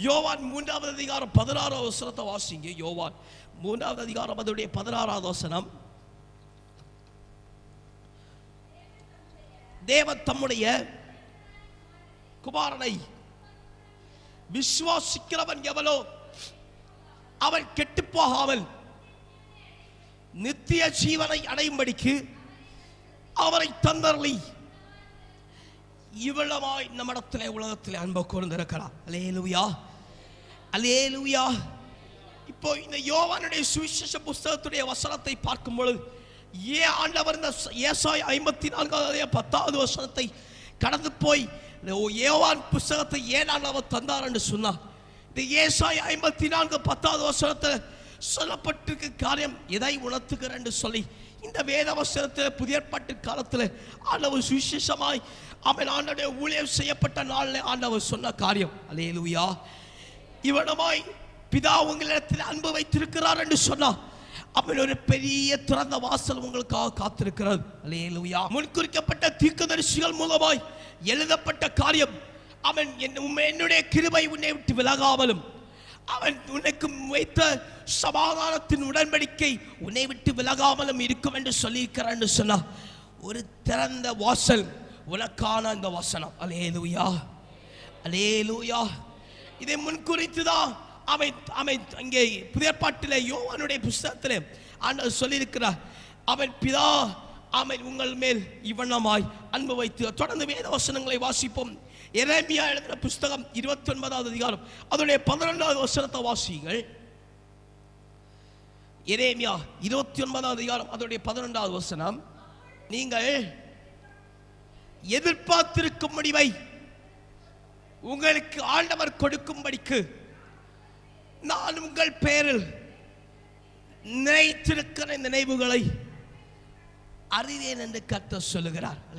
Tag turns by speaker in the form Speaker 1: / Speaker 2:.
Speaker 1: யோவான் 3வது அதிகாரம் 16வது வசனத்தை வாசிங்க. யோவான் 3வது அதிகாரம் அதோடைய 16வது வசனம். தேவன் தம்முடைய குமாரனை விசுவாசிக்கிறவன் எவனோ அவன் கெட்டு போகாமல் நித்திய ஜீவனை அடையும்படிக்கு அவரை தந்தருளி இவ்வளவாய் நம்மிடத்திலே உலகத்திலே அன்பு கூர்ந்திருக்கிறார். அல்லேலூயா, அல்லேலூயா. இப்போ இந்த யோவானுடைய சுவிசேஷ புஸ்தகத்துடைய வசனத்தை பார்க்கும் பொழுது ஏன் ஆண்டவர் இந்த ஏசாயா 54:10வது வசனத்தை கடந்து போய் யோவான் புஸ்தகத்தை ஏன் ஆண்டவர் தந்தார் என்று சொன்னார். இந்த ஏசாயா 54:10வது வசனத்தில் சொல்லப்பட்டிருக்க காரியம் எதை உணர்த்துகிற என்று சொல்லி இந்த வேத வசனத்தில் புதிய ஏற்பாட்டு காலத்தில் ஆண்டவர் சுவிசேஷமாய் அவன் ஆண்டவருடைய ஊழியம் செய்யப்பட்ட நாளில் ஆண்டவர் சொன்ன காரியம். அல்லேலூயா. இவனமாய் பிதா உங்களிடத்தில் அன்பு வைத்திருக்கிறார் என்று சொன்னார். அவன் ஒரு பெரிய திறந்த வாசல் உங்களுக்காக காத்திருக்கிறது. அல்லேலூயா. முன்குறிக்கப்பட்ட தீர்க்கதரிசிகள் மூலமாய் எழுதப்பட்ட காரியம் அவன் என்னுடைய கிருபை உன்னை விட்டு விலகாமலும் அவன் உனக்கு வைத்த சமாதானத்தின் உடன்படிக்கை உன்னை விட்டு விலகாமலும் இருக்கும் என்று சொல்லியிருக்கிறான் என்று சொன்னார். ஒரு திறந்த வாசல் உனக்கான அந்த வசனம். அல்லேலூயா, அல்லேலூயா. இதை முன்குறித்துதான் அவன் அங்கே புதிய ஏற்பாட்டிலே யோவானுடைய புஸ்தகத்திலே ஆண்டவர் சொல்லியிருக்கிறார். அவன் பிதா அவன் உங்கள் மேல் இவ்வண்ணமாய் அன்பு வைத்து. தொடர்ந்து வேத வசனங்களை வாசிப்போம். எரேமியா எழுதின புஸ்தகம் 29வது அதிகாரம் அதனுடைய 12வது வசனத்தை வாசியுங்கள். எரேமியா 29வது அதிகாரம் அதனுடைய 12வது வசனம். நீங்கள் எதிர்பார்த்திருக்கும் முடிவை உங்களுக்கு ஆண்டவர் கொடுக்கும்படிக்கு நான் உங்கள் பேரில் நினைத்திருக்கிற நினைவுகளை அறிவேன் என்று கர்த்தர் சொல்லுகிறார்.